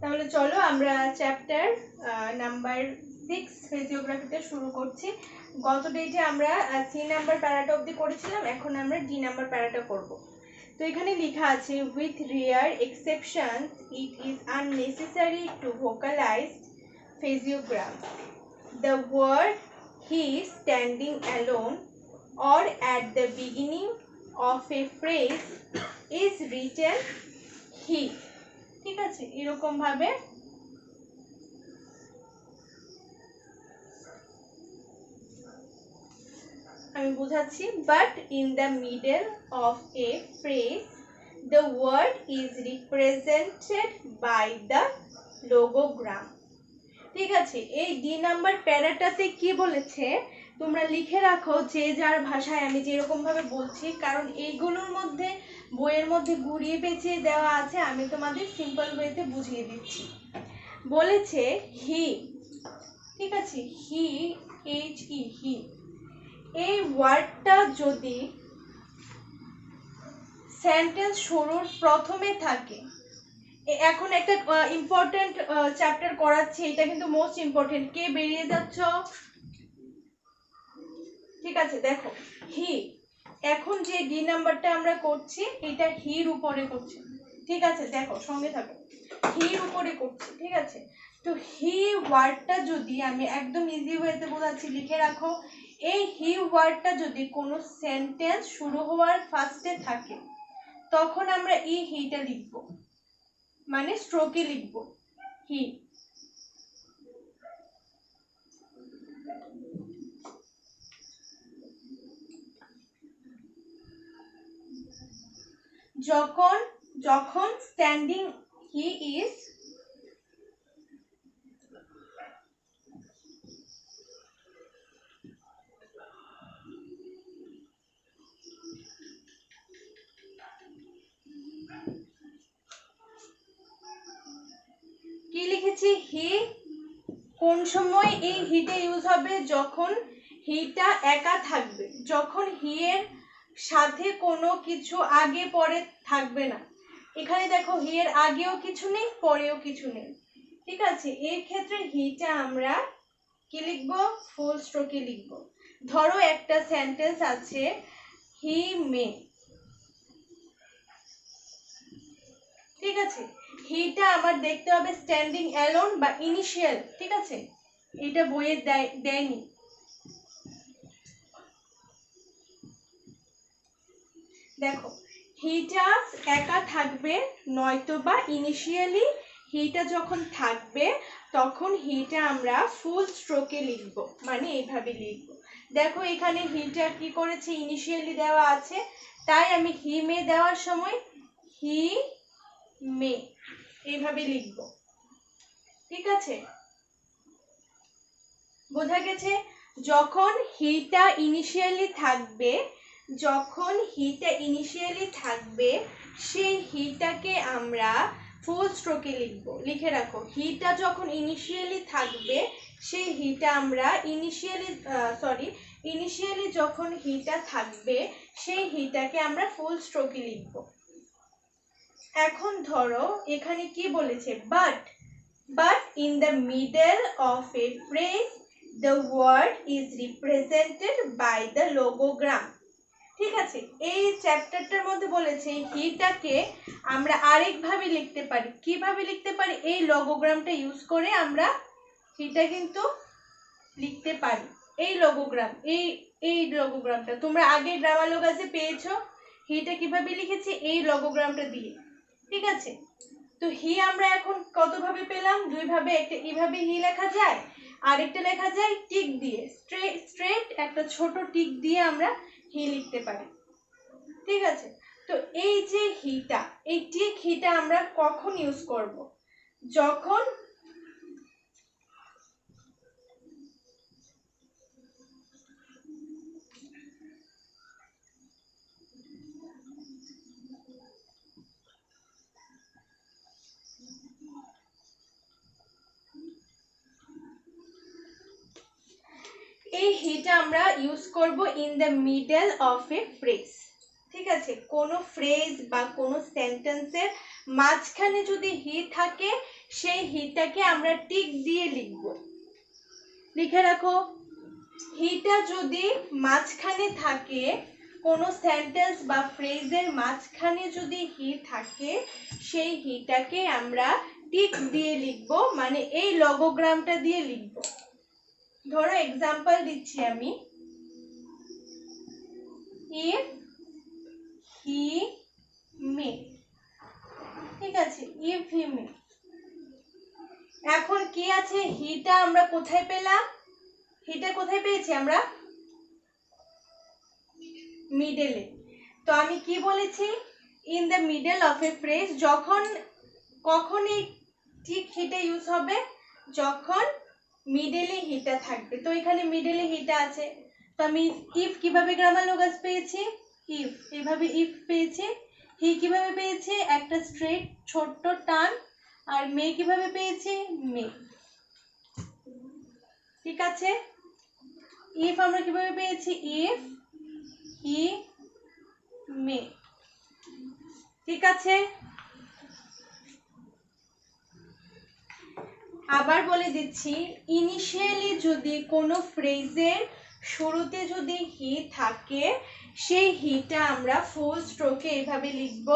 তাহলে চলো আমরা চ্যাপ্টার নাম্বার 6 ফিজিওগ্রাফিতে শুরু করছি। গত ডেটে আমরা সি নাম্বার প্যারাটা অবধি করেছিলাম, এখন আমরা ডি নাম্বার প্যারাটা করব। তো এখানে লেখা আছে, with rare exception it is unnecessary to vocalise physiogram. The word he standing alone or at the beginning of a phrase is written he। ঠিক আছে, এরকম ভাবে আমি বোঝাচ্ছি। But in the middle of a phrase the word is represented by the logogram. ঠিক আছে, এই D number প্যারাটাতে কি বলেছে তোমরা লিখে রাখো যে যার ভাষায়, আমি যেরকম ভাবে বলছি, কারণ এইগুলোর মধ্যে বইয়ের মধ্যে ঘুরিয়ে পেঁচিয়ে দেওয়া আছে, আমি তোমাদের সিম্পল ওয়েতে বুঝিয়ে দিচ্ছি। বলেছে হি, ঠিক আছে, হি, এইচ ই, হি, এই ওয়ার্ডটা যদি সেন্টেন্স শুরুর প্রথমে থাকে, এখন একটা ইম্পর্টেন্ট চ্যাপ্টার করাচ্ছি, এটা কিন্তু মোস্ট ইম্পর্টেন্ট। কে বেরিয়ে যাচ্ছ? ঠিক আছে, দেখো হি, এখন যে ডি নাম্বারটা আমরা করছি এটা হির উপরে করছি। ঠিক আছে, দেখো সঙ্গে থাকো, হির উপরে করছি। ঠিক আছে, তো হি ওয়ার্ডটা যদি, আমি একদম ইজি ওয়েতে বোঝাচ্ছি, লিখে রাখো, এই হি ওয়ার্ডটা যদি কোনো সেন্টেন্স শুরু হওয়ার ফার্স্টে থাকে, তখন আমরা এই হিটা লিখব, মানে স্ট্রোকে লিখব হি। যখন যখন স্ট্যান্ডিং হি ইজ, কি লিখেছি, হি। কোন সময় এই হিটা ইউজ হবে? যখন হিটা একা থাকবে, যখন হি এর সাথে কোনো কিছু আগে পরে থাকবে না। এখানে দেখো হি এর আগেও কিছু নেই, পরেও কিছু নেই। ঠিক আছে, এই ক্ষেত্রে হিটা আমরা কি লিখবো? ফুল স্ট্রোকে লিখবো। ধরো একটা সেন্টেন্স আছে, হি মে, ঠিক আছে, হিটা আমার দেখতে হবে স্ট্যান্ডিং অ্যালোন বা ইনিশিয়াল। ঠিক আছে, এটা বইয়ে দেয়নি। দেখো হিটা একা থাকবে, নয়তো বা ইনিশিয়ালি হিটা যখন থাকবে তখন হিটা আমরা ফুল স্ট্রোকে লিখব, মানে এইভাবে লিখব। দেখো এখানে হিটা কি করেছে, ইনিশিয়ালি দেওয়া আছে, তাই আমি হি মে দেওয়ার সময় হি মে এইভাবে লিখব। ঠিক আছে, বোঝা গেছে? যখন হিটা ইনিশিয়ালি থাকবে, যখন হিটা ইনিশিয়ালি থাকবে, সেই হিটাকে আমরা ফুল স্ট্রোকে লিখব। লিখে রাখো, হিটা যখন ইনিশিয়ালি থাকবে, সেই হিটা আমরা ইনিশিয়ালি যখন হিটা থাকবে, সেই হিটাকে আমরা ফুল স্ট্রোকে লিখব। এখন ধরো এখানে কি বলেছে, but in the middle of a phrase the word is represented by the logogram। ঠিক আছে, এই চ্যাপ্টারটার মধ্যে বলেছে হিটাকে আমরা আরেকভাবে লিখতে পারি। কিভাবে লিখতে পারি? এই লগোগ্রামটা ইউজ করে আমরা হিটা কিন্তু লিখতে পারি। এই লগোগ্রাম, এই লগোগ্রামটা তোমরা আগে ড্রামালোগাসে পেয়েছো। হিটা কিভাবে লিখেছি? এই লগোগ্রামটা দিয়ে। ঠিক আছে, তো হি আমরা এখন কত ভাবে পেলাম? দুই ভাবে। একটা এইভাবে হি লেখা যায়, আরেকটা লেখা যায় টিক দিয়ে, স্ট্রেট একটা ছোট টিক দিয়ে আমরা হি লিখতে পারি। ঠিক আছে, তো এই যে হিটা, এই টিক হিটা আমরা কখন ইউজ করব? যখন এই হিটা আমরা ইউজ করব in the middle of a phrase. ঠিক আছে, কোনো ফ্রেজ বা কোনো সেন্টেন্সের মাঝখানে যদি হি থাকে সেই হিটাকে আমরা টিক দিয়ে লিখব। লিখে রাখো, হিটা যদি মাঝখানে থাকে, কোনো সেন্টেন্স বা ফ্রেজের মাঝখানে যদি হি থাকে সেই হিটাকে আমরা টিক দিয়ে লিখব, মানে এই লঘুগ্রামটা দিয়ে লিখব। ধরো এক্সাম্পল দিচ্ছি আমি, ইফ হি মে, ঠিক আছে, ইফ হি মে। এখন কি আছে, হিটা আমরা কোথায় পেলাম, হিটা কোথায় পেয়েছি আমরা, মিডলে। তো আমি কি বলেছি, in the middle of a phrase, যখন কখন এই ঠিক হিটা ইউজ হবে, যখন মিডলে হিটা থাকবে। তো এখানে মিডলে হিটা আছে, তো আমি ইফ কিভাবে গ্রামার লোগাস পেয়েছি, ইফ এভাবে ইফ পেয়েছি। হি কিভাবে পেয়েছি, একটা স্ট্রেট ছোট্ট টান। আর মে কিভাবে পেয়েছি, মে। ঠিক আছে, ইফ আমরা কিভাবে পেয়েছি, ইফ হি মে। ঠিক আছে, আবার বলে দিচ্ছি, ইনিশিয়ালি যদি কোনো ফ্রেজের শুরুতে যদি হি থাকে সেই হিটা আমরা ফুল স্ট্রোকে এইভাবে লিখব,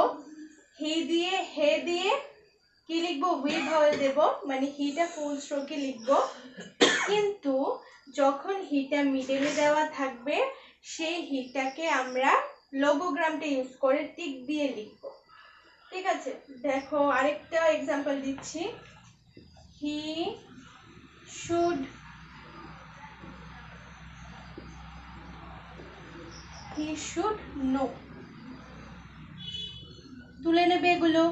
হি দিয়ে হে দিয়ে কি লিখবো, উই ভাওয়েল দেব, মানে হিটা ফুল স্ট্রোকে লিখব। কিন্তু যখন হিটা মিডলে দেওয়া থাকবে সেই হিটাকে আমরা লঘুগ্রামটা ইউজ করে টিক দিয়ে লিখব। ঠিক আছে, দেখো আরেকটা এক্সাম্পল দিচ্ছি, হি শুড নো। তুলে নেবে এগুলো,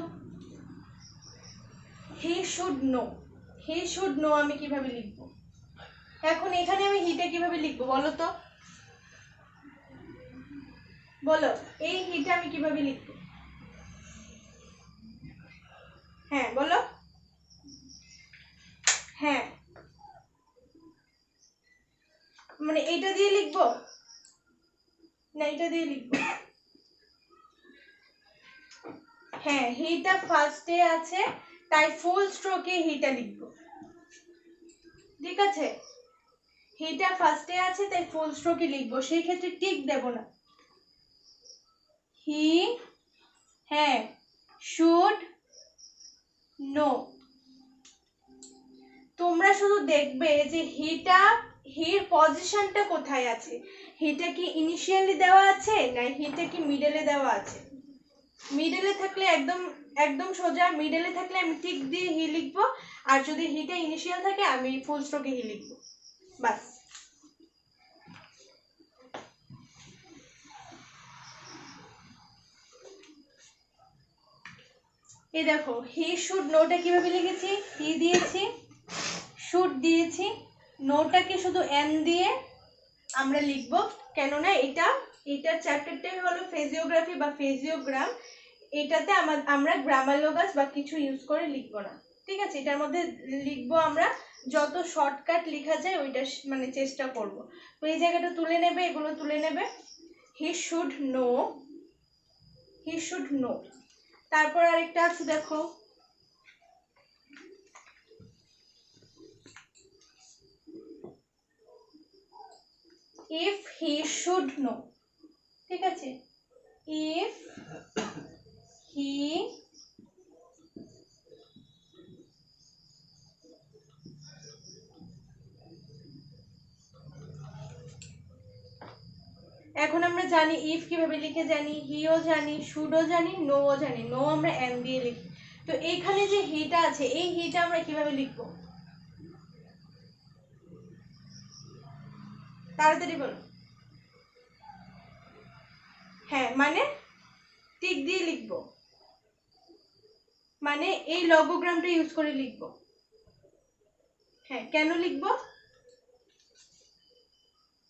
he should know. He should know আমি কিভাবে লিখব, এখন এখানে আমি হিটা কিভাবে লিখবো বলো তো, বলো এই হিটা আমি কিভাবে লিখবো, হ্যাঁ বলো, হ্যাঁ মানে এটা দিয়ে লিখবো না এটা দিয়ে লিখবো, হ্যাঁ হিটা ফার্স্টে আছে তাই ফুল স্ট্রোকে হিটা লিখবো। ঠিক আছে, হিটা ফার্স্টে আছে তাই ফুল স্ট্রোকে লিখবো, সেই ক্ষেত্রে টিক দেব না। হি হ্যাঁ শুড নো। তোমরা শুধু দেখবে যে হিটা হির পজিশনটা কোথায় আছে, হিটা কি ইনিশিয়ালি দেওয়া আছে না হিটা কি মিডলে দেওয়া আছে। মিডলে থাকলে একদম একদম সোজা, মিডলে থাকলে আমি টিক দিয়ে হি লিখবো, আর যদি হিটা ইনিশিয়াল থাকে আমি ফুল স্ট্রোকে হি লিখবো, বাস। এই দেখো হি শুড নোটা কিভাবে লিখেছি, হি দিয়েছি, শুড দিয়েছি, নোটাকে শুধু এন দিয়ে আমরা লিখবো, কেননা এটার চ্যাপ্টারটাই হলো ফেজিওগ্রাফি বা ফেজিওগ্রাম। এটাতে আমরা গ্রামার লোগাস বা কিছু ইউজ করে লিখবো না। ঠিক আছে, এটার মধ্যে লিখবো আমরা যত শর্টকাট লেখা যায় ওইটা মানে চেষ্টা করব। তো এই জায়গাটা তুলে নেবে, এগুলো তুলে নেবে, he should know, he should know. তারপর আরেকটা আছে দেখো, ইফ হি শুড নো। ঠিক আছে, ইফ হি এখন আমরা জানি ইফ কিভাবে লিখে, জানি হিও জানি, শুডও জানি, নোও জানি, নো আমরা এন দিয়ে লিখি। তো এইখানে যে হিটা আছে এই হিটা আমরা কিভাবে লিখবো, তাড়াতাড়ি বলো। হ্যাঁ মানে টিক দিয়ে লিখবো, মানে এই লঘুগ্রামটা ইউজ করে লিখবো। হ্যাঁ কেন লিখবো,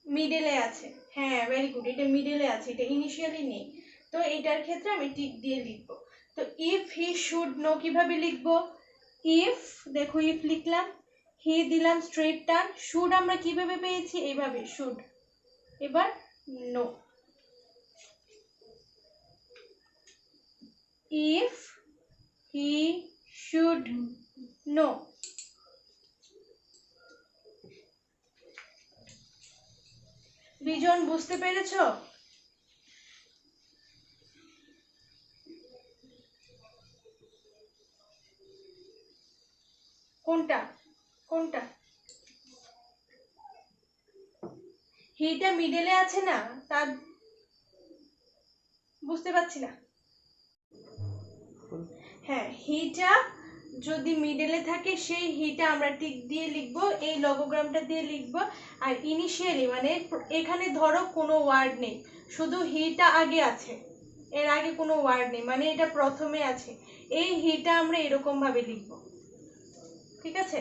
মিডলে আছে, হ্যাঁ ভেরি গুড, এটা মিডলে আছে, এটা ইনিশিয়ালি নেই, তো এটার ক্ষেত্রে আমি টিক দিয়ে লিখবো। তো ইফ হি শুড নো কিভাবে লিখবো, ইফ দেখো ইফ লিখলাম, হি দিলাম স্ট্রেট টার্ন, শুড আমরা কিভাবে পেয়েছি এইভাবে শুড, এবার know. if he should know. Bijan বুঝতে পেরেছো? কোনটা কোনটা? হিটা মিডলে আছে না, তার বুঝতে পারছি না। হ্যাঁ, হিটা যদি মিডলে থাকে সেই হিটা আমরা টিক দিয়ে লিখবো, এই লঘুগ্রামটা দিয়ে লিখবো। আর ইনিশিয়ালি মানে এখানে ধরো কোনো ওয়ার্ড নেই, শুধু হিটা আগে আছে, এর আগে কোনো ওয়ার্ড নেই, মানে এটা প্রথমে আছে, এই হিটা আমরা এরকম ভাবে লিখবো। ঠিক আছে?